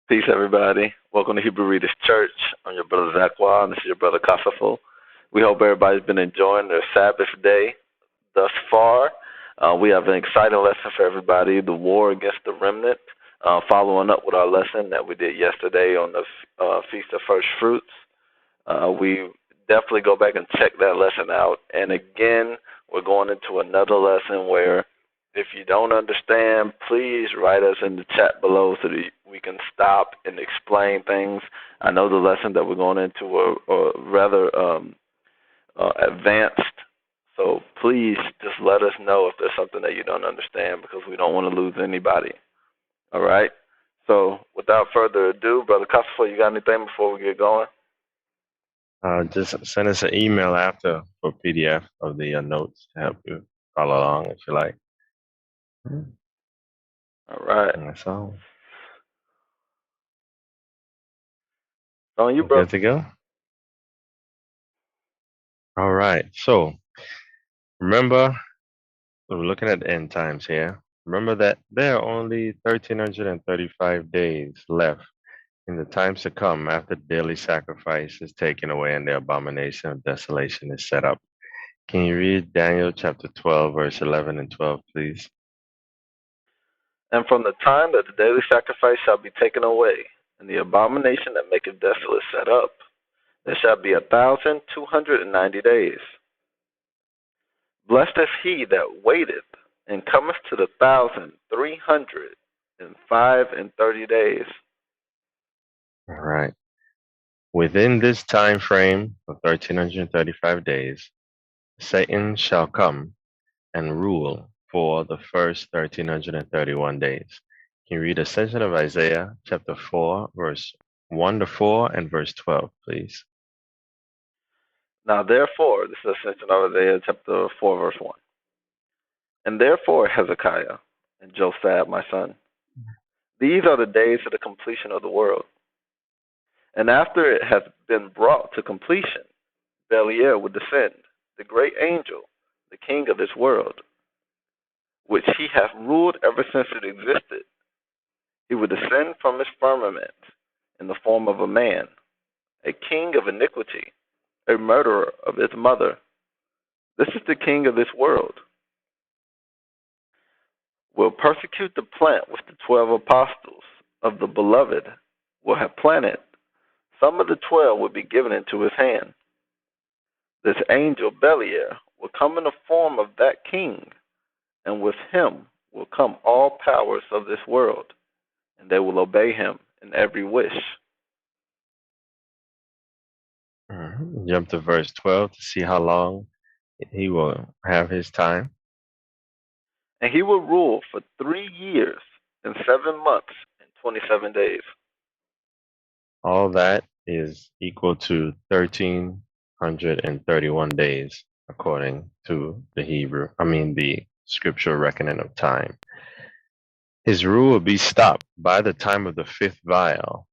Peace, everybody. Welcome to Hebrewreaders Church. I'm your brother Zakwa, and this is your brother Kasafo. We hope everybody's been enjoying their Sabbath day thus far. We have an exciting lesson for everybody, the War Against the Remnant, following up with our lesson that we did yesterday on the Feast of First Fruits. We definitely go back and check that lesson out. And again, we're going into another lesson where if you don't understand, please write us in the chat below so that we can stop and explain things. I know the lesson that we're going into are rather advanced, so please just let us know if there's something that you don't understand because we don't want to lose anybody. All right? So without further ado, Brother Kosovo, you got anything before we get going? Just send us an email after for PDF of the notes to help you follow along if you like. All right. That's all. On you, bro. Good to go? All right. So remember, we're looking at the end times here. Remember that there are only 1,335 days left in the times to come after daily sacrifice is taken away and the abomination of desolation is set up. Can you read Daniel chapter 12, verse 11 and 12, please? And from the time that the daily sacrifice shall be taken away, and the abomination that maketh desolate set up, there shall be 1,290 days. Blessed is he that waiteth, and cometh to the 1,335 days. All right. Within this time frame of 1,335 days, Satan shall come and rule for the first 1,331 days. Can you read a section of Isaiah chapter 4, verse 1 to 4 and verse 12, please? Now therefore, this is a section of Isaiah chapter 4, verse 1. And therefore, Hezekiah and Josiah, my son, these are the days of the completion of the world. And after it hath been brought to completion, Belial would descend, the great angel, the king of this world, which he hath ruled ever since it existed. He would descend from his firmament in the form of a man, a king of iniquity, a murderer of his mother. This is the king of this world. Will persecute the plant which the 12 apostles of the beloved will have planted. Some of the 12 will be given into his hand. This angel Belial will come in the form of that king, and with him will come all powers of this world, and they will obey him in every wish. Jump to verse 12 to see how long he will have his time. And he will rule for 3 years and 7 months and 27 days. All that is equal to 1,331 days, according to the scriptural reckoning of time. His rule will be stopped by the time of the 5th vial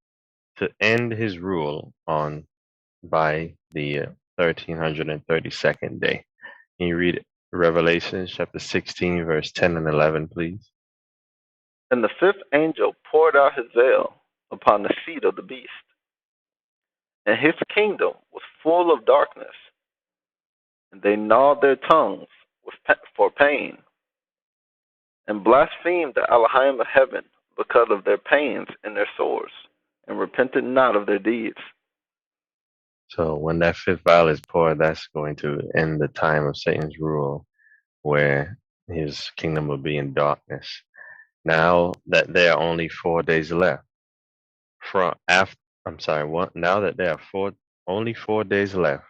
to end his rule by the 1,332nd day. Can you read Revelation chapter 16, verse 10 and 11, please? And the 5th angel poured out his veil upon the seat of the beast, and his kingdom was full of darkness, and they gnawed their tongues for pain, and blasphemed the Elohim of heaven because of their pains and their sores, and repented not of their deeds. So when that 5th vial is poured, that's going to end the time of Satan's rule, where his kingdom will be in darkness. Now that there are only 4 days left now that there are only 4 days left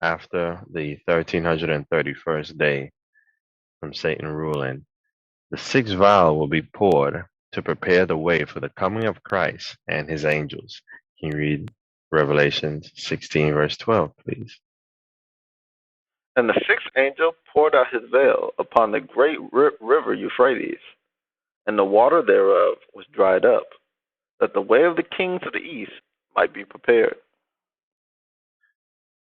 after the 1,331st day from Satan ruling, the 6th vial will be poured to prepare the way for the coming of Christ and his angels. Can you read Revelation 16, verse 12, please? And the 6th angel poured out his veil upon the great river Euphrates, and the water thereof was dried up, that the way of the kings of the east might be prepared.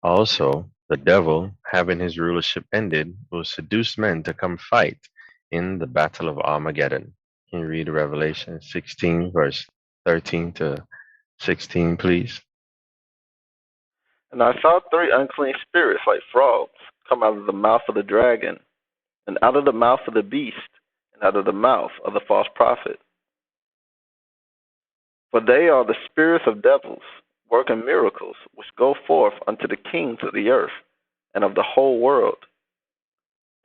Also, the devil, having his rulership ended, will seduce men to come fight in the battle of Armageddon. Can you read Revelation 16, verse 13 to 16, please. And I saw three unclean spirits like frogs come out of the mouth of the dragon, and out of the mouth of the beast, and out of the mouth of the false prophet. For they are the spirits of devils, working miracles, which go forth unto the kings of the earth and of the whole world,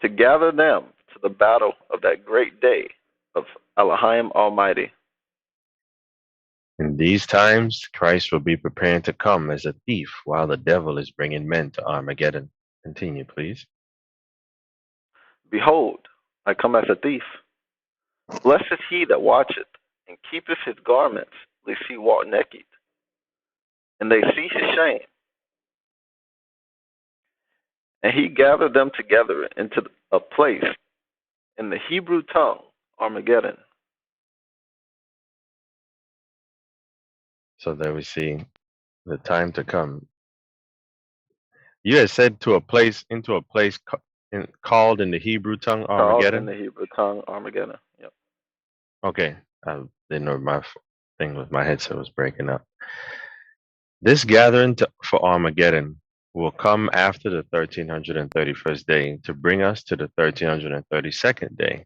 to gather them to the battle of that great day of Elohim Almighty. In these times, Christ will be preparing to come as a thief while the devil is bringing men to Armageddon. Continue, please. Behold, I come as a thief. Blessed is he that watcheth, and keepeth his garments, lest he walk naked, and they see his shame. And he gathered them together into a place in the Hebrew tongue, Armageddon. So there we see the time to come. You had said to a place, into a place called in the Hebrew tongue Called in Armageddon. the Hebrew tongue, Armageddon. Yep. Okay, I didn't know my thing with my headset was breaking up. This gathering for Armageddon will come after the 1331st day to bring us to the 1332nd day.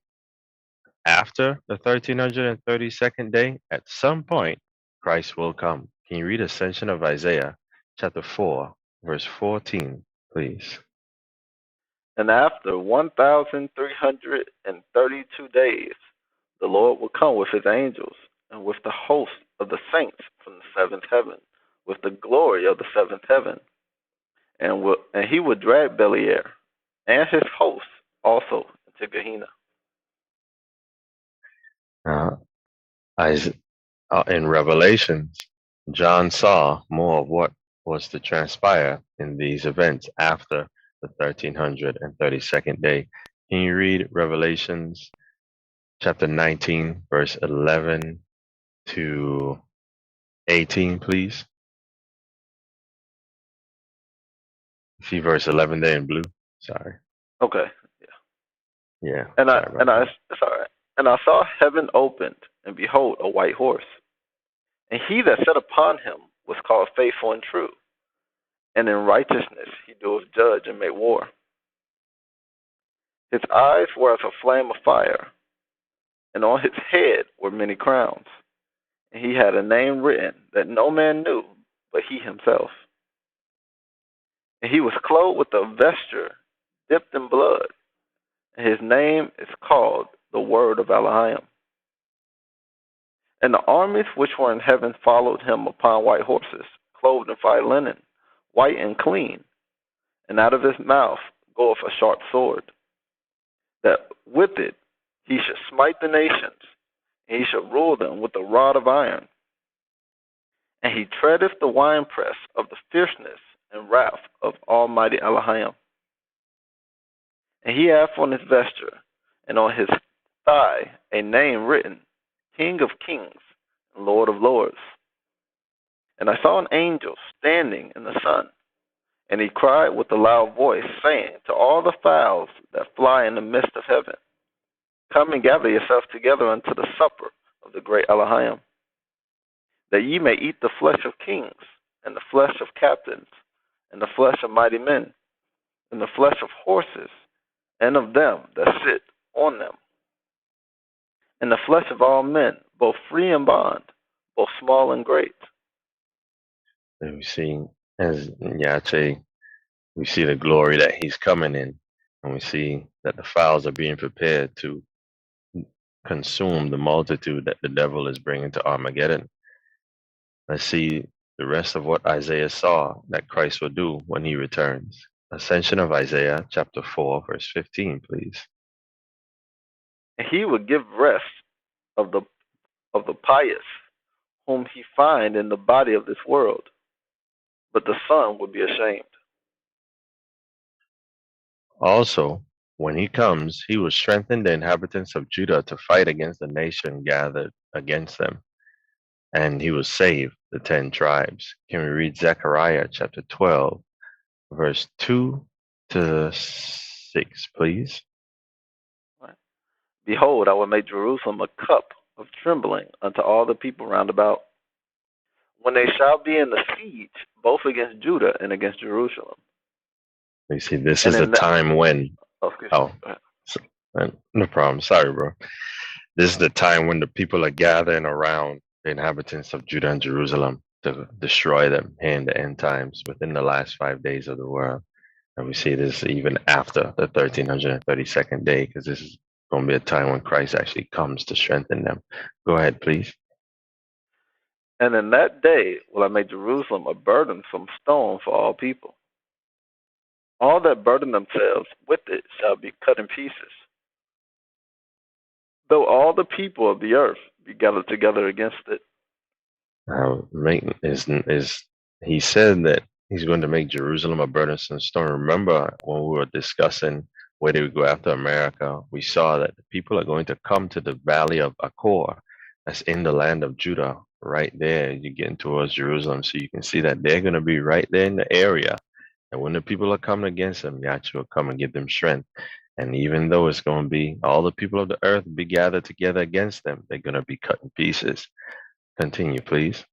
After the 1332nd day, at some point, Christ will come. Can you read a section of Isaiah chapter 4, verse 14, please? And after 1,332 days, the Lord will come with his angels and with the host of the saints from the seventh heaven, with the glory of the seventh heaven. And he will drag Beliar and his hosts also into Gehenna. In Revelations, John saw more of what was to transpire in these events after the 1332nd day. Can you read Revelations chapter 19, verse 11 to 18, please? See verse 11 there in blue? Sorry. Okay. Yeah. And I saw heaven opened, and behold, a white horse. And he that sat upon him was called Faithful and True, and in righteousness he doeth judge and make war. His eyes were as a flame of fire, and on his head were many crowns. And he had a name written that no man knew but he himself. And he was clothed with a vesture dipped in blood, and his name is called the Word of Elohim. And the armies which were in heaven followed him upon white horses, clothed in fine linen, white and clean. And out of his mouth goeth a sharp sword, that with it he should smite the nations, and he shall rule them with a rod of iron. And he treadeth the winepress of the fierceness and wrath of Almighty Elohim. And he hath on his vesture and on his thigh a name written, King of Kings and Lord of Lords. And I saw an angel standing in the sun, and he cried with a loud voice, saying to all the fowls that fly in the midst of heaven, Come and gather yourselves together unto the supper of the great Elohim, that ye may eat the flesh of kings, and the flesh of captains, and the flesh of mighty men, and the flesh of horses, and of them that sit on them, and the flesh of all men, both free and bond, both small and great. And we see, as in Yache, we see the glory that he's coming in, and we see that the fowls are being prepared to consume the multitude that the devil is bringing to Armageddon. Let's see the rest of what Isaiah saw that Christ will do when he returns. Ascension of Isaiah chapter 4, verse 15, please. And he would give rest of the pious, whom he find in the body of this world, but the sun would be ashamed. Also, when he comes, he will strengthen the inhabitants of Judah to fight against the nation gathered against them, and he will save the 10 tribes. Can we read Zechariah chapter 12, verse 2 to 6, please? Behold, I will make Jerusalem a cup of trembling unto all the people round about, when they shall be in the siege, both against Judah and against Jerusalem. You see, this And is the in that, time when. excuse me. Oh, no problem. Sorry, bro. This is the time when the people are gathering around the inhabitants of Judah and Jerusalem to destroy them here in the end times within the last 5 days of the world. And we see this even after the 1332nd day, because this is going to be a time when Christ actually comes to strengthen them. Go ahead, please. And in that day will I make Jerusalem a burdensome stone for all people. All that burden themselves with it shall be cut in pieces. Though all the people of the earth be gathered together against it. He said that he's going to make Jerusalem a burdensome stone. Remember when we were discussing where they would go after America, we saw that the people are going to come to the valley of Achor, that's in the land of Judah, right there. You're getting towards Jerusalem, so you can see that they're going to be right there in the area. And when the people are coming against them, Yache will come and give them strength. And even though it's going to be all the people of the earth be gathered together against them, they're going to be cut in pieces. Continue, please.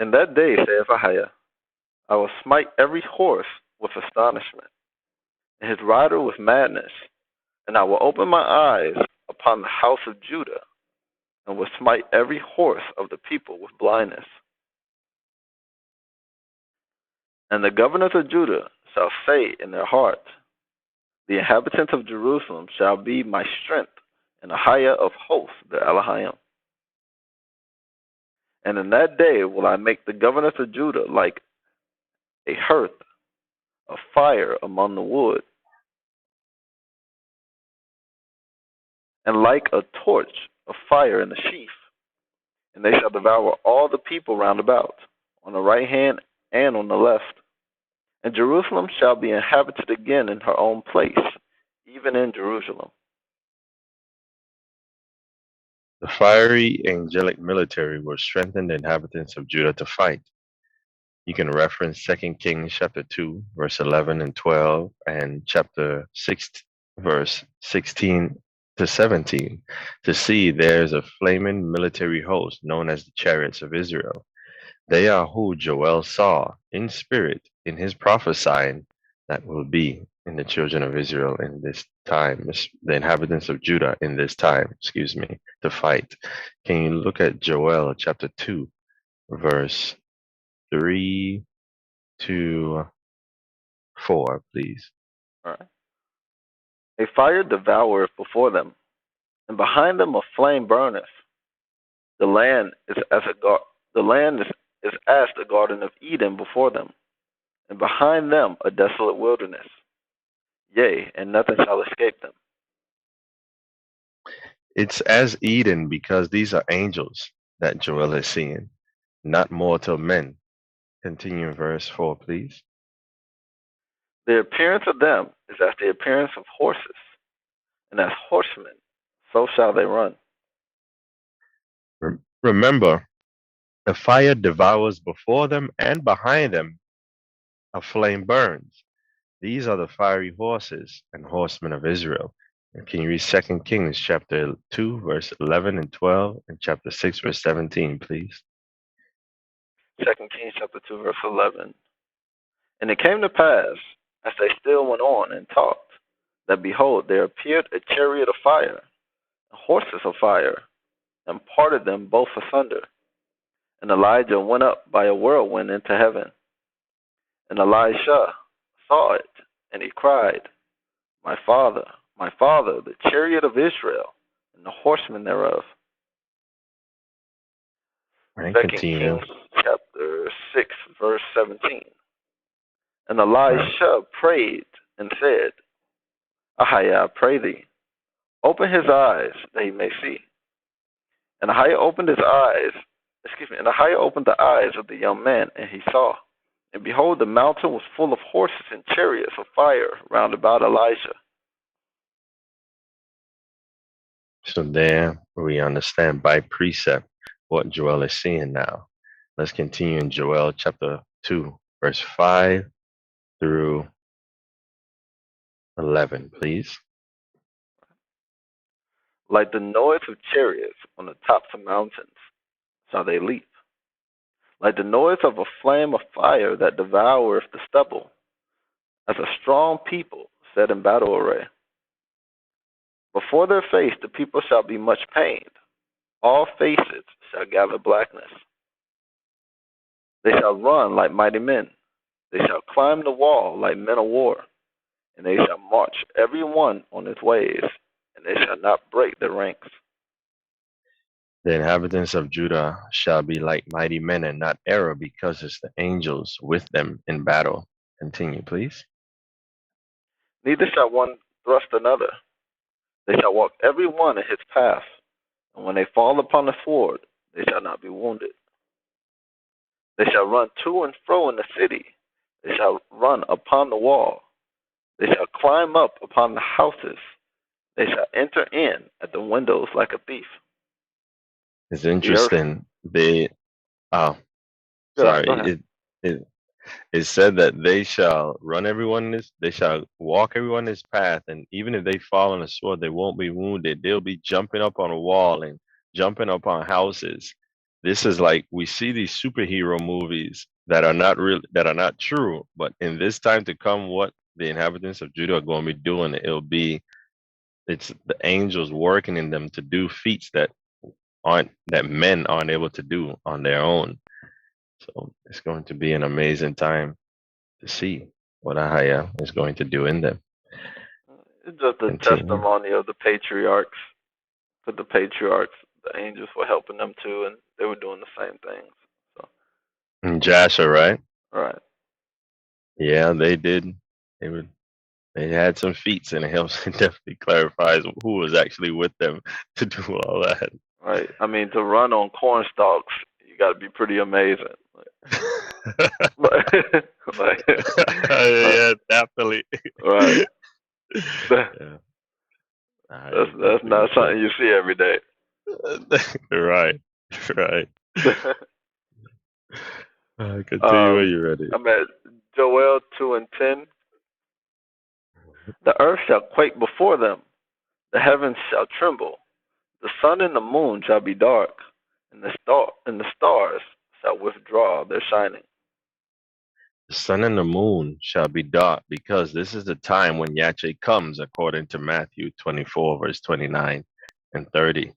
In that day, saith Ahijah, I will smite every horse with astonishment, and his rider with madness, and I will open my eyes upon the house of Judah, and will smite every horse of the people with blindness. And the governors of Judah shall say in their hearts, the inhabitants of Jerusalem shall be my strength, and Ahijah of hosts the Elohim. And in that day will I make the governors of Judah like a hearth of fire among the wood, and like a torch of fire in the sheaf. And they shall devour all the people round about, on the right hand and on the left. And Jerusalem shall be inhabited again in her own place, even in Jerusalem. The fiery angelic military will strengthen the inhabitants of Judah to fight. You can reference 2 Kings chapter 2, verse 11 and 12, and chapter 6, verse 16 to 17, to see there's a flaming military host known as the chariots of Israel. They are who Joel saw in spirit in his prophesying that will be in the children of Israel in this time, the inhabitants of Judah in this time, to fight. Can you look at Joel chapter 2, verse 3 to 4, please? All right. A fire devoureth before them, and behind them a flame burneth. The land is as the garden of Eden before them, and behind them a desolate wilderness. Yea, and nothing shall escape them. It's as Eden because these are angels that Joel is seeing, not mortal men. Continue in verse 4, please. The appearance of them is as the appearance of horses, and as horsemen, so shall they run. Remember, the fire devours before them, and behind them a flame burns. These are the fiery horses and horsemen of Israel. And can you read 2 Kings chapter 2, verse 11 and 12, and chapter 6, verse 17, please? 2 Kings chapter 2, verse 11. And it came to pass, as they still went on and talked, that behold, there appeared a chariot of fire, and horses of fire, and parted them both asunder. And Elijah went up by a whirlwind into heaven. And Elisha saw it, and he cried, my father, the chariot of Israel, and the horsemen thereof. Right, 2 continue. Kings chapter 6, verse 17. And Elisha prayed and said, Ahijah, I pray thee, open his eyes that he may see. And Ahijah opened the eyes of the young man, and he saw. And behold, the mountain was full of horses and chariots of fire round about Elijah. So there we understand by precept what Joel is seeing now. Let's continue in Joel chapter 2, verse 5 through 11, please. Like the noise of chariots on the tops of mountains shall they leap. like the noise of a flame of fire that devoureth the stubble, as a strong people set in battle array. Before their face the people shall be much pained, all faces shall gather blackness. They shall run like mighty men, they shall climb the wall like men of war, and they shall march every one on his ways, and they shall not break their ranks. The inhabitants of Judah shall be like mighty men and not error, because it's the angels with them in battle. Continue, please. Neither shall one thrust another, they shall walk every one in his path, and when they fall upon the sword, they shall not be wounded. They shall run to and fro in the city, they shall run upon the wall, they shall climb up upon the houses, they shall enter in at the windows like a thief. It's The earth. interesting. They, oh, Go ahead. sorry. It said that they shall run everyone this, they shall walk everyone this path, and even if they fall on a sword, they won't be wounded. They'll be jumping up on a wall and jumping up on houses. This is like we see these superhero movies that are not real, that are not true. But in this time to come, what the inhabitants of Judah are going to be doing, it's the angels working in them to do feats that men aren't able to do on their own. So it's going to be an amazing time to see what Ahaya is going to do in them. It's just a Continue. testimony of the patriarchs. For the patriarchs, the angels were helping them too, and they were doing the same things. So, And Jasher, right? right. Yeah, they did. They would. They had some feats, and it helps. It definitely clarifies who was actually with them to do all that. Right. I mean, to run on corn stalks, you got to be pretty amazing. Like, like, Yeah, definitely. right. Yeah. That's not something you see every day. Right. Right. Continue when you're ready. I'm at Joel 2:10. The earth shall quake before them, the heavens shall tremble, the sun and the moon shall be dark, and the stars shall withdraw their shining. The sun and the moon shall be dark, because this is the time when Yache comes, according to Matthew 24, verse 29 and 30.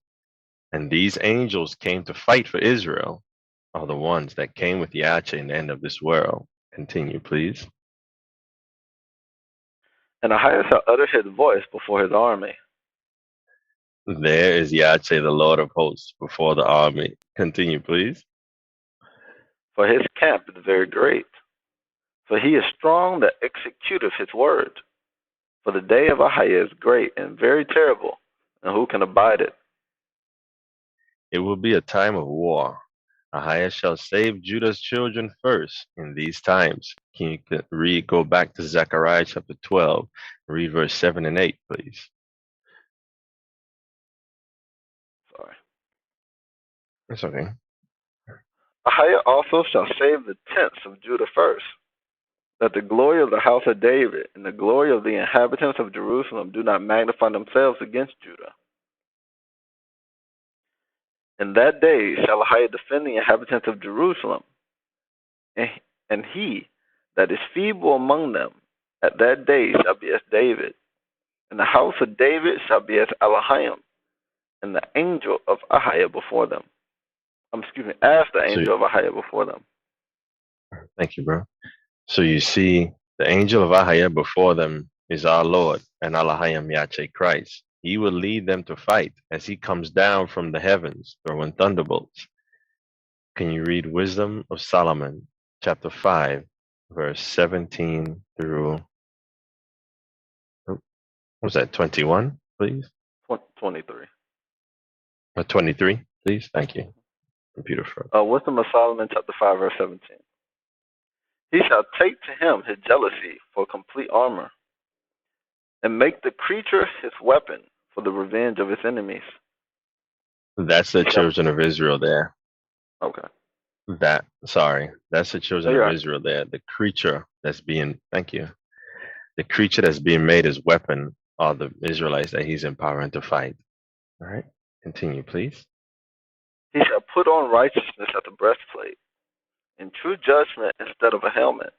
And these angels came to fight for Israel, are the ones that came with Yache in the end of this world. Continue, please. And Ahia shall utter his voice before his army. There is Yache, the Lord of hosts, before the army. Continue, please. For his camp is very great. For he is strong that executeth his word. For the day of Ahia is great and very terrible, and who can abide it? It will be a time of war. Ahia shall save Judah's children first in these times. Can you go back to Zechariah chapter 12, read verse 7 and 8, please? Sorry. It's okay. Ahia also shall save the tents of Judah first, that the glory of the house of David and the glory of the inhabitants of Jerusalem do not magnify themselves against Judah. In that day shall Ahia defend the inhabitants of Jerusalem, and he that is feeble among them at that day shall be as David, and the house of David shall be as Elohim, and the angel of Ahia before them. As the angel of Ahia before them. Thank you, bro. So you see, the angel of Ahia before them is our Lord and Elohim Yache Christ. He will lead them to fight as he comes down from the heavens, throwing thunderbolts. Can you read Wisdom of Solomon, chapter 5, verse 17 through, what was that, 21, please? 23. 23, please? Thank you. Computer froze. Wisdom of Solomon, chapter 5, verse 17. He shall take to him his jealousy for complete armor, and make the creature his weapon for the revenge of his enemies. That's the children of Israel there. Okay. That's the children of Israel there. The creature that's being, thank you. The creature that's being made his weapon are the Israelites that he's empowering to fight. All right. Continue, please. He shall put on righteousness at the breastplate, in true judgment instead of a helmet.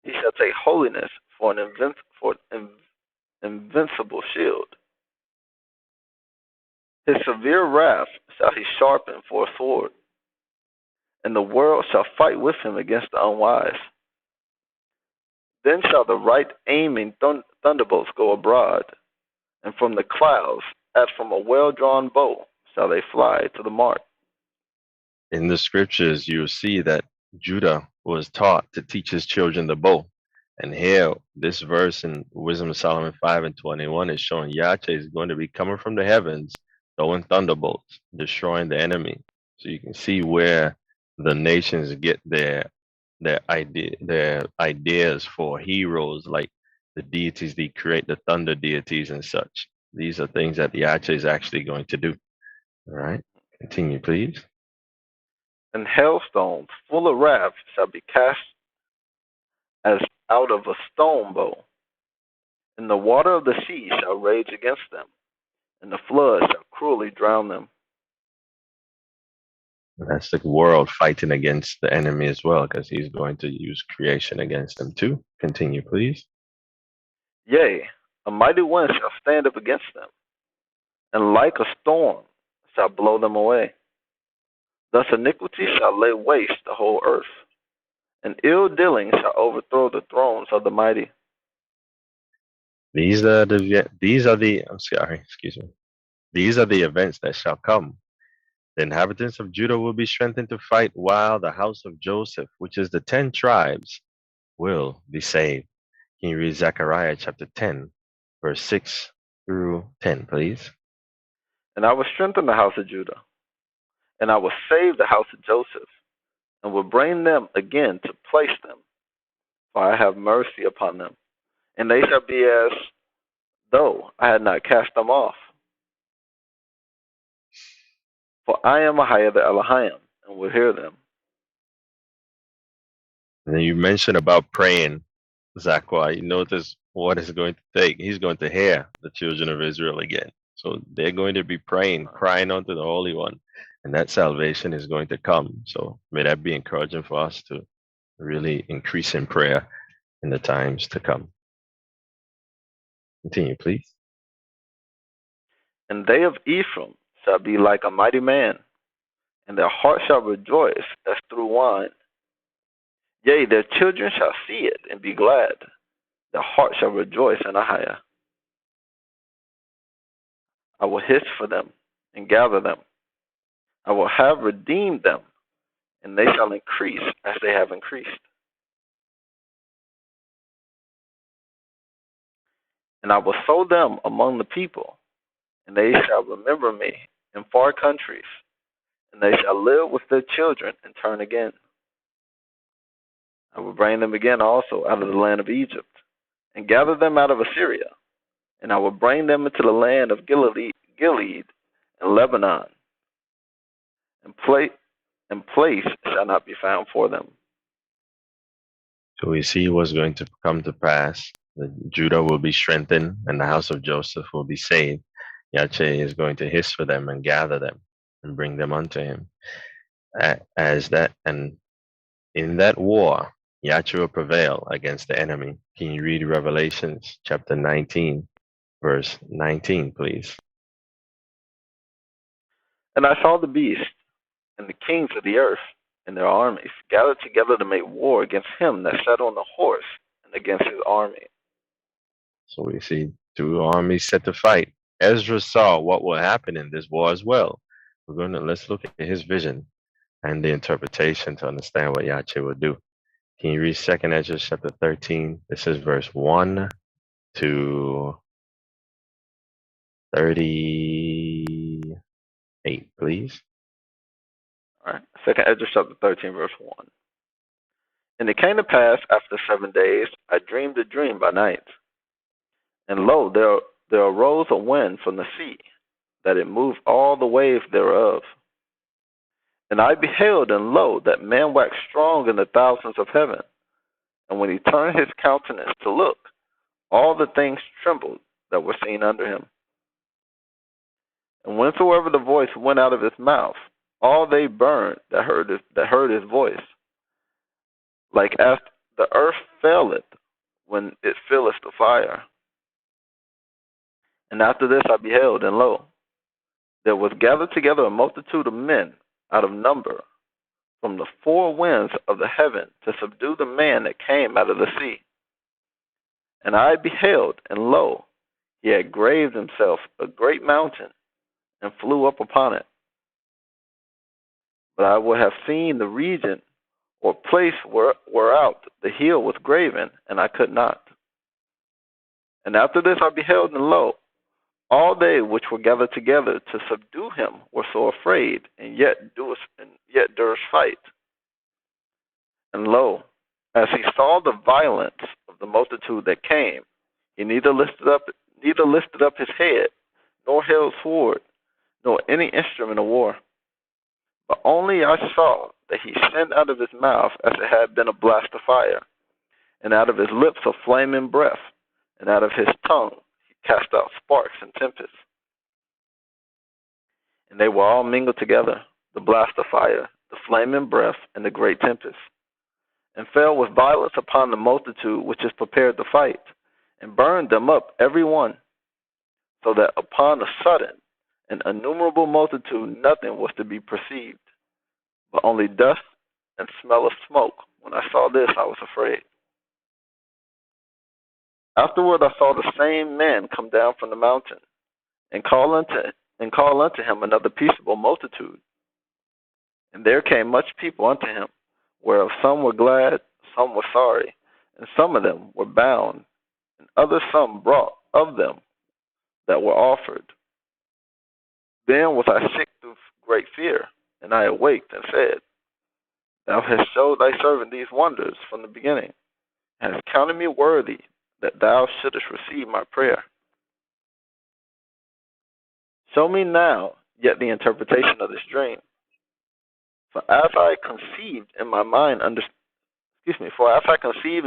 He shall take holiness for an invincible shield. His severe wrath shall he sharpen for a sword, and the world shall fight with him against the unwise. Then shall the right aiming thunderbolts go abroad, and from the clouds, as from a well-drawn bow, shall they fly to the mark. In the scriptures, you will see that Judah was taught to teach his children the bow. And here, this verse in Wisdom of Solomon 5:21 is showing Yache is going to be coming from the heavens, throwing thunderbolts, destroying the enemy. So you can see where the nations get their ideas for heroes, like the deities they create, the thunder deities and such. These are things that Yache is actually going to do. All right, continue, please. And hailstones full of wrath shall be cast as out of a stone bow, and the water of the sea shall rage against them, and the flood shall cruelly drown them. That's the world fighting against the enemy as well, because he's going to use creation against them too. Continue, please. Yea, a mighty wind shall stand up against them, and like a storm shall blow them away. Thus iniquity shall lay waste the whole earth, and ill dealing shall overthrow the thrones of the mighty. These are the I'm sorry, excuse me. These are the events that shall come. The inhabitants of Judah will be strengthened to fight, while the house of Joseph, which is the 10 tribes, will be saved. Can you read Zechariah chapter 10, verse 6 through 10, please? And I will strengthen the house of Judah, and I will save the house of Joseph, and will bring them again to place them, for I have mercy upon them, and they shall be as though I had not cast them off. For I am Ahia the Elohim, and will hear them. And then you mentioned about praying, Zachariah. You notice what it's going to take. He's going to hear the children of Israel again. So they're going to be praying, crying unto the Holy One, and that salvation is going to come. So may that be encouraging for us to really increase in prayer in the times to come. Continue, please. And they of Ephraim shall be like a mighty man, and their heart shall rejoice as through wine. Yea, their children shall see it and be glad. Their heart shall rejoice in Ahia. I will hiss for them and gather them. I will have redeemed them, and they shall increase as they have increased. And I will sow them among the people, and they shall remember me in far countries, and they shall live with their children and turn again. I will bring them again also out of the land of Egypt, and gather them out of Assyria, and I will bring them into the land of Gilead and Lebanon, and place shall not be found for them. So we see what's going to come to pass. That Judah will be strengthened, and the house of Joseph will be saved. Yache is going to hiss for them and gather them and bring them unto him. And in that war, Yache will prevail against the enemy. Can you read Revelations chapter 19, verse 19, please? And I saw the beast and the kings of the earth and their armies gathered together to make war against him that sat on the horse and against his army. So we see two armies set to fight. Ezra saw what will happen in this war as well. Let's look at his vision and the interpretation to understand what Yache will do. Can you read 2nd Ezra chapter 13? This is verse 1 to 38, please. All right. 2nd Ezra chapter 13, verse 1. And it came to pass after 7 days, I dreamed a dream by night. And lo, there arose a wind from the sea, that it moved all the waves thereof. And I beheld, and lo, that man waxed strong in the thousands of heaven. And when he turned his countenance to look, all the things trembled that were seen under him. And whensoever the voice went out of his mouth, all they burned that heard his voice, like as the earth faileth when it filleth the fire. And after this I beheld, and lo, there was gathered together a multitude of men out of number from the four winds of the heaven to subdue the man that came out of the sea. And I beheld, and lo, he had graved himself a great mountain, and flew up upon it. But I would have seen the region or place whereout the hill was graven, and I could not. And after this I beheld, and lo, all they which were gathered together to subdue him were so afraid, and yet durst fight. And lo, as he saw the violence of the multitude that came, he neither lifted up his head, nor held sword, nor any instrument of war. But only I saw that he sent out of his mouth as it had been a blast of fire, and out of his lips a flaming breath, and out of his tongue he cast out sparks and tempests. And they were all mingled together, the blast of fire, the flaming breath, and the great tempest, and fell with violence upon the multitude which is prepared to fight, and burned them up every one, so that upon a sudden an innumerable multitude nothing was to be perceived, but only dust and smell of smoke. When I saw this, I was afraid. Afterward I saw the same man come down from the mountain, and call unto him another peaceable multitude. And there came much people unto him, whereof some were glad, some were sorry, and some of them were bound, and others some brought of them that were offered. Then was I sick through great fear, and I awaked and said, Thou hast showed thy servant these wonders from the beginning, and hast counted me worthy that thou shouldest receive my prayer. Show me now yet the interpretation of this dream. For as I conceived in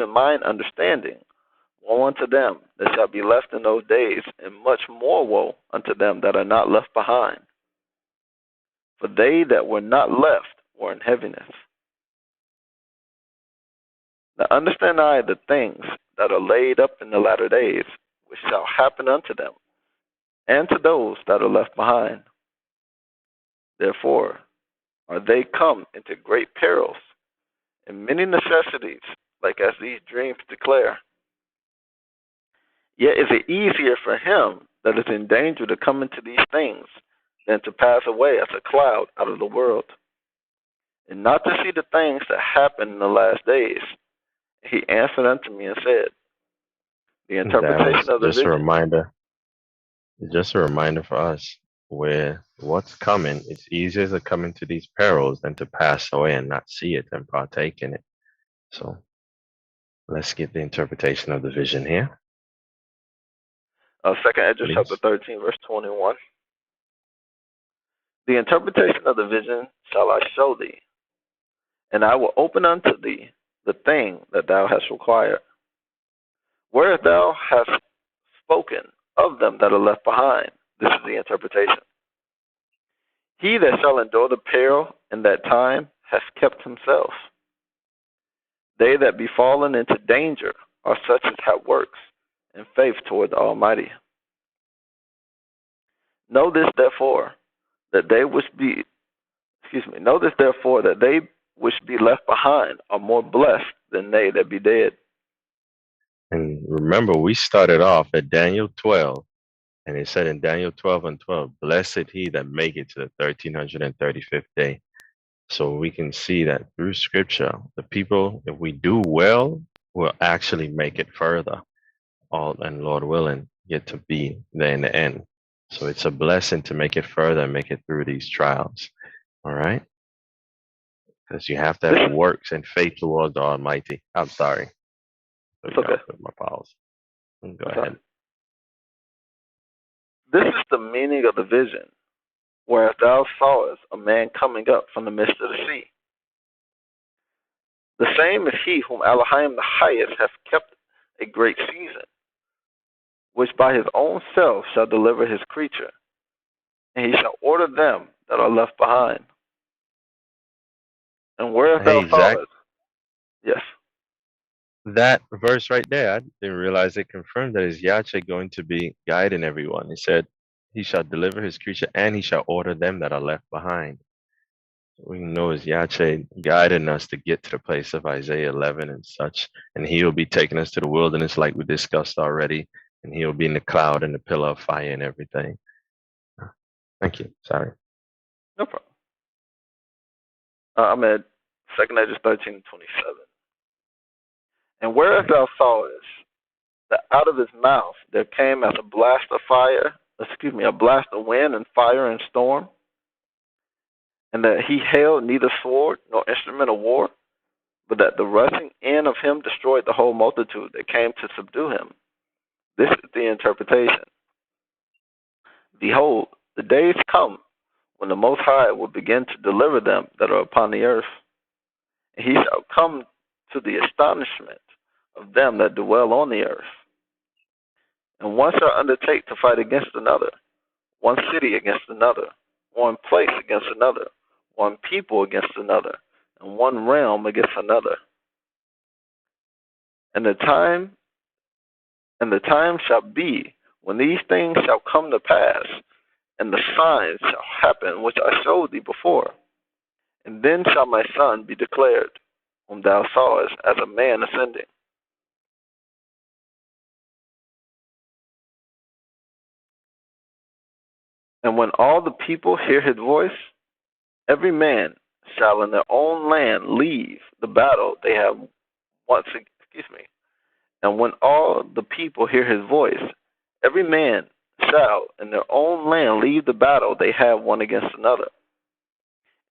mine understanding, woe unto them that shall be left in those days, and much more woe unto them that are not left behind. For they that were not left were in heaviness. Now understand I the things that are laid up in the latter days, which shall happen unto them, and to those that are left behind. Therefore are they come into great perils, and many necessities, like as these dreams declare. Yet is it easier for him that is in danger to come into these things than to pass away as a cloud out of the world, and not to see the things that happen in the last days. He answered unto me and said, The That interpretation was of the vision. just a reminder for us where what's coming, it's easier to come into these perils than to pass away and not see it and partake in it. So let's get the interpretation of the vision here, 2nd Ezra chapter please. 13, verse 21. The interpretation of the vision shall I show thee, and I will open unto thee the thing that thou hast required. Whereas thou hast spoken of them that are left behind, this is the interpretation. He that shall endure the peril in that time has kept himself. They that be fallen into danger are such as have works and faith toward the Almighty. Know this therefore that they which be left behind are more blessed than they that be dead. And remember, we started off at Daniel 12, and it said in Daniel 12 and 12, blessed he that make it to the 1335th day. So we can see that through scripture, the people, if we do well, will actually make it further. All and Lord willing, get to be there in the end. So it's a blessing to make it further and make it through these trials. All right? Because you have to This have is works and faith towards the Almighty. I'm sorry. So it's you okay. off with my pause. Go That's all right. ahead. This is the meaning of the vision, whereas thou sawest a man coming up from the midst of the sea. The same is he whom Elohim the highest hath kept a great season, which by his own self shall deliver his creature, and he shall order them that are left behind. And whereas thou Hey, Zach, sawest, yes. that verse right there, I didn't realize it confirmed that is Yache going to be guiding everyone. He said, he shall deliver his creature and he shall order them that are left behind. We know is Yache guiding us to get to the place of Isaiah 11 and such. And he'll be taking us to the wilderness like we discussed already. And he'll be in the cloud and the pillar of fire and everything. Thank you. Sorry. No problem. I'm at 2nd Ezra 13:27. And whereas thou sawest that out of his mouth there came as a blast of fire, a blast of wind and fire and storm, and that he held neither sword nor instrument of war, but that the rushing in of him destroyed the whole multitude that came to subdue him. This is the interpretation. Behold, the days come when the Most High will begin to deliver them that are upon the earth, and he shall come to the astonishment of them that dwell on the earth. And one shall undertake to fight against another, one city against another, one place against another, one people against another, and one realm against another. And the time shall be when these things shall come to pass, and the signs shall happen which I showed thee before. And then shall my son be declared, whom thou sawest, as a man ascending. And when all the people hear his voice, every man shall in their own land leave the battle they have once. And when all the people hear his voice, every man shall in their own land leave the battle they have one against another.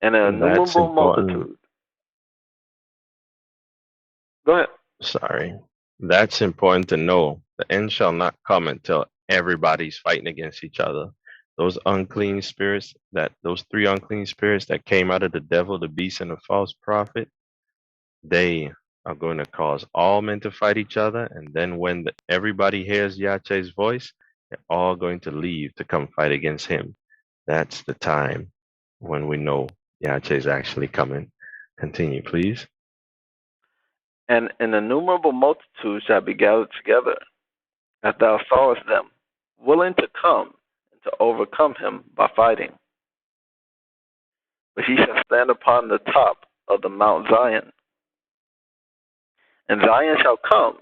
And an That's innumerable important. multitude. Go ahead. Sorry. That's important to know. The end shall not come until everybody's fighting against each other. Those three unclean spirits that came out of the devil, the beast, and the false prophet, they are going to cause all men to fight each other. And then when everybody hears Yache's voice, they're all going to leave to come fight against him. That's the time when we know Yache is actually coming. Continue, please. And an innumerable multitude shall be gathered together, as thou sawest them, willing to come and to overcome him by fighting. But he shall stand upon the top of the Mount Zion. And Zion shall come,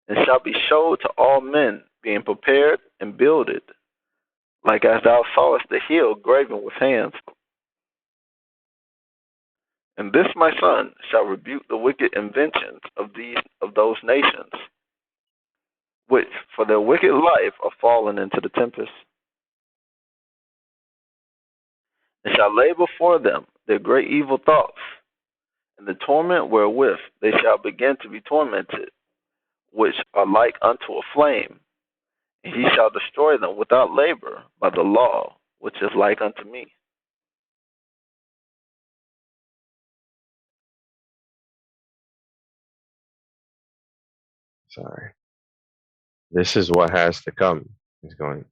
and shall be showed to all men, being prepared and builded, like as thou sawest the hill graven with hands. And this my son shall rebuke the wicked inventions of those nations, which for their wicked life are fallen into the tempest, and shall lay before them their great evil thoughts, and the torment wherewith they shall begin to be tormented, which are like unto a flame, and he shall destroy them without labor by the law, which is like unto me. Sorry. This is what has to come.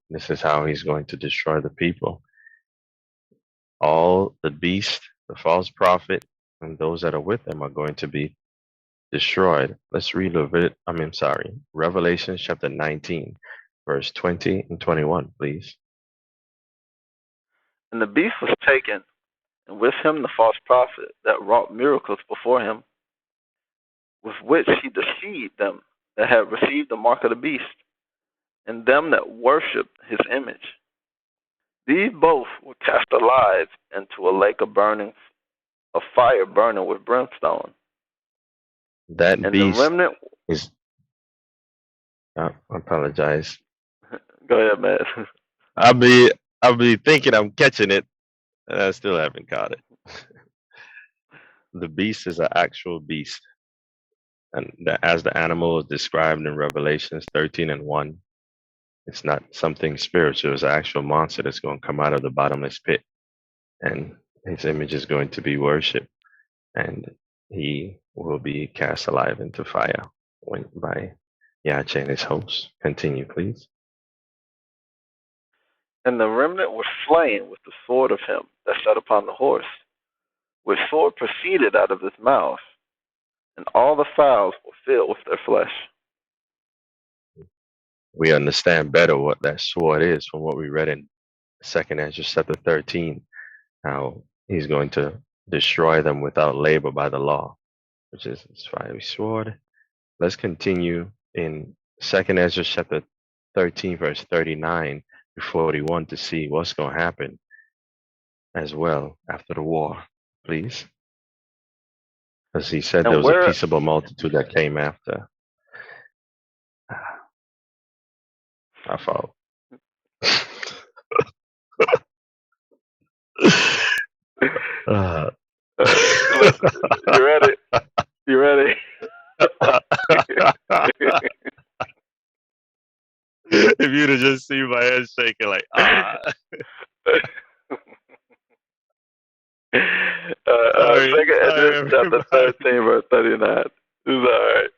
This is how he's going to destroy the people. All the beast, the false prophet, and those that are with them are going to be destroyed. Let's read Revelation chapter 19, verse 20 and 21, please. And the beast was taken, and with him the false prophet that wrought miracles before him, with which he deceived them that had received the mark of the beast, and them that worshipped his image. These both were cast alive into a lake of fire burning with brimstone. That And the beast remnant. is, I apologize. Go ahead, man. I'll be thinking I'm catching it, and I still haven't caught it. The beast is an actual beast. And as the animal is described in Revelations 13 and 1, it's not something spiritual. It's an actual monster that's going to come out of the bottomless pit. And his image is going to be worshipped. And he will be cast alive into fire by Yache and his hosts. Continue, please. And the remnant was slain with the sword of him that sat upon the horse, which sword proceeded out of his mouth, and all the fowls were filled with their flesh. We understand better what that sword is from what we read in 2nd Ezra chapter 13, how he's going to destroy them without labor by the law, which is his fiery sword. Let's continue in 2nd Ezra chapter 13, verse 39 to 41 to see what's going to happen as well after the war, please. Because he said there And was a where peaceable multitude that came after. I follow. uh, look, you ready? You ready? If you'd have just seen my head shaking, like, sorry, Second Ezra sorry, chapter everybody. 13, verse 39. It's alright.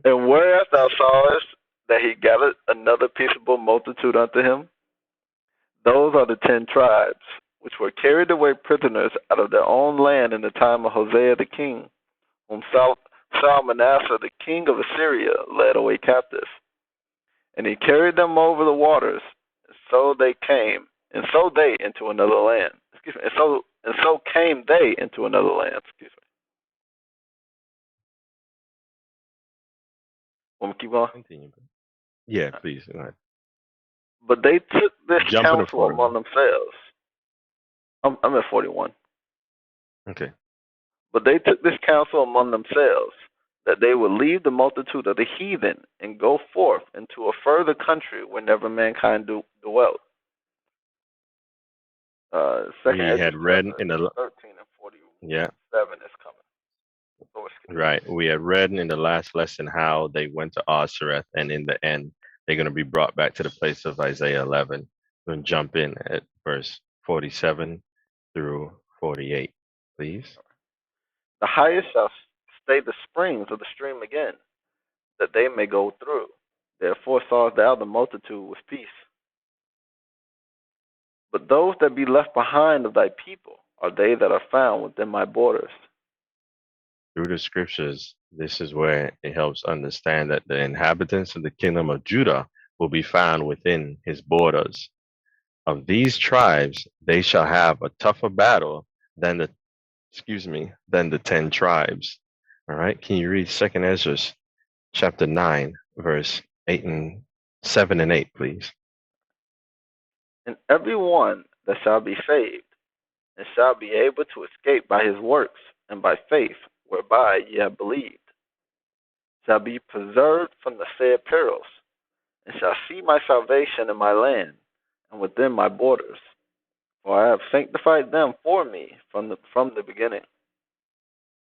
And whereas thou sawest that he gathered another peaceable multitude unto him, those are the 10 tribes, which were carried away prisoners out of their own land in the time of Hosea the king, whom Salmanasseh the king of Assyria led away captive. And he carried them over the waters, and so they into another land. Excuse me. And so came they into another land. Excuse me. Want me to keep going? Continue. Yeah, please. Go ahead. But they took this Jumping to counsel 41. among themselves. I'm at 41. Okay. But they took this counsel among themselves, that they would leave the multitude of the heathen and go forth into a further country where never mankind dwelt. Second We Ezra had read chapter in the 13 and 47 yeah, is coming. right. We had read in the last lesson how they went to Osiris, and in the end, they're going to be brought back to the place of Isaiah 11. We're going to jump in at verse 47 through 48, please. The highest shall stay the springs of the stream again, that they may go through. Therefore sawest thou the multitude with peace. But those that be left behind of thy people are they that are found within my borders. Through the scriptures, this is where it helps understand that the inhabitants of the kingdom of Judah will be found within his borders. Of these tribes, they shall have a tougher battle than the 10 tribes. All right. Can you read 2nd Ezra chapter 9, verse 7 and 8, please? And every one that shall be saved, and shall be able to escape by his works, and by faith, whereby ye have believed, shall be preserved from the said perils, and shall see my salvation in my land, and within my borders. For I have sanctified them for me from the beginning.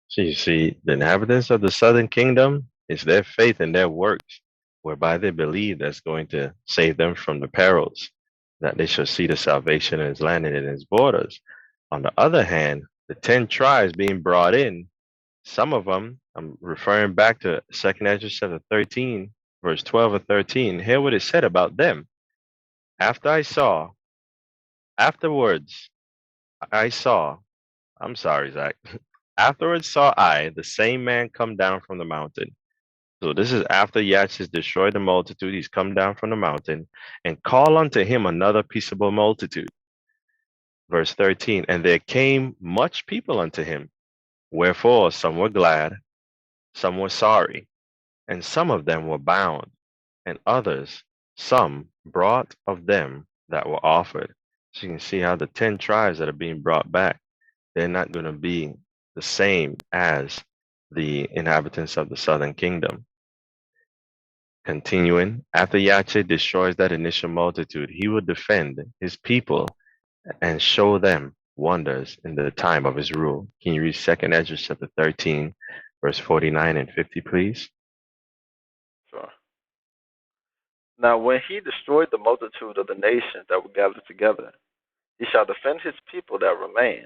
So you see, the inhabitants of the southern kingdom, it's their faith and their works, whereby they believe that's going to save them from the perils, that they shall see the salvation in his land and in his borders. On the other hand, the 10 tribes being brought in, some of them, I'm referring back to 2nd Ezra chapter 13, verse 12 or 13. Hear what it said about them. Afterwards, I'm sorry, Zach. Afterwards saw I the same man come down from the mountain. So this is after Yache has destroyed the multitude. He's come down from the mountain and call unto him another peaceable multitude. Verse 13, and there came much people unto him. Wherefore some were glad, some were sorry, and some of them were bound, and others, some brought of them that were offered. So you can see how the 10 tribes that are being brought back, they're not going to be the same as the inhabitants of the southern kingdom. Continuing, after Yache destroys that initial multitude, he will defend his people and show them wonders in the time of his rule. Can you read 2nd Ezra chapter 13, verse 49 and 50, please? Sure. Now when he destroyed the multitude of the nations that were gathered together, he shall defend his people that remain,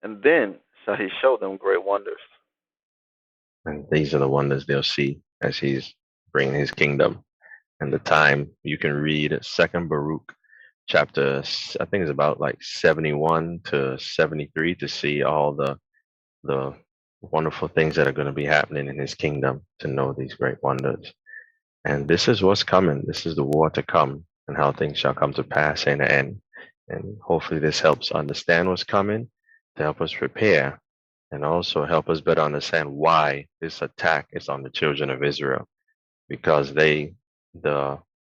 and then shall he show them great wonders. And these are the wonders they'll see as he's bringing his kingdom. And the time you can read 2nd Baruch chapter, I think it's about like 71 to 73 to see all the wonderful things that are going to be happening in his kingdom, to know these great wonders. And this is what's coming. This is the war to come, and how things shall come to pass in the end. And hopefully this helps understand what's coming, to help us prepare, and also help us better understand why this attack is on the children of Israel. Because the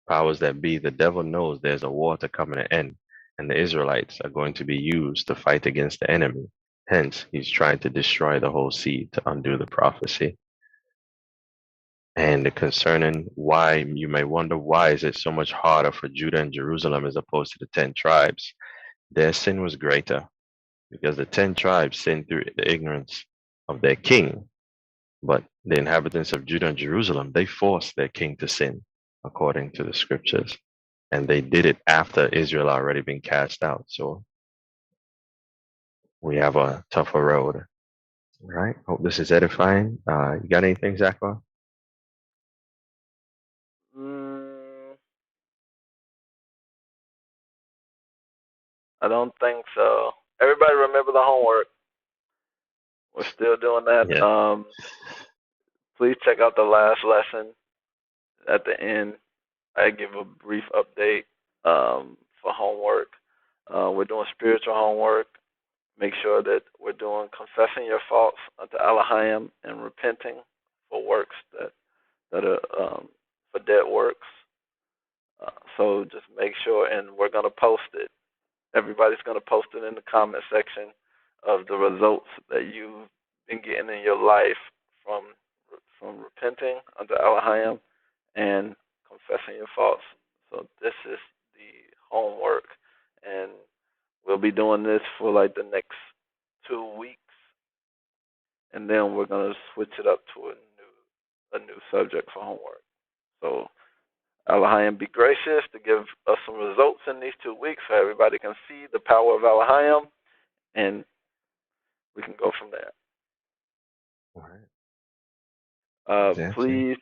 powers that be, the devil knows there's a war to come in the end, and the Israelites are going to be used to fight against the enemy. Hence, he's trying to destroy the whole seed to undo the prophecy. And concerning why, you may wonder, why is it so much harder for Judah and Jerusalem as opposed to the 10 tribes? Their sin was greater because the 10 tribes sinned through the ignorance of their king. But the inhabitants of Judah and Jerusalem, they forced their king to sin according to the scriptures. And they did it after Israel already been cast out. So we have a tougher road. All right. Hope this is edifying. You got anything, Zachar? Mm, I don't think so. Everybody remember the homework. We're still doing that. Yeah. Please check out the last lesson at the end. I give a brief update for homework. We're doing spiritual homework. Make sure that we're doing confessing your faults unto Elohim and repenting for works that are for dead works. So just make sure, and we're gonna post it. Everybody's gonna post it in the comment section of the results that you've been getting in your life from repenting unto Elohim and confessing your faults. So this is the homework, and we'll be doing this for like the next 2 weeks, and then we're gonna switch it up to a new subject for homework. So Elohim be gracious to give us some results in these 2 weeks so everybody can see the power of Elohim, and we can go from there. All right. Please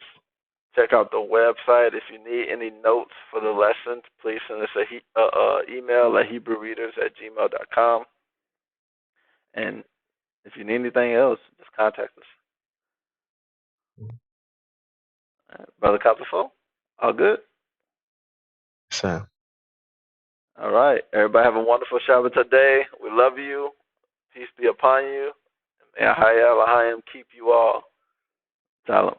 check out the website. If you need any notes for the lessons, please send us a email at Hebrewreaders@gmail.com. And if you need anything else, just contact us. Brother Copperful, all good? So, All right. Everybody have a wonderful Shabbat today. We love you. Peace be upon you. May Ahaya Elohim keep you all. Shalom.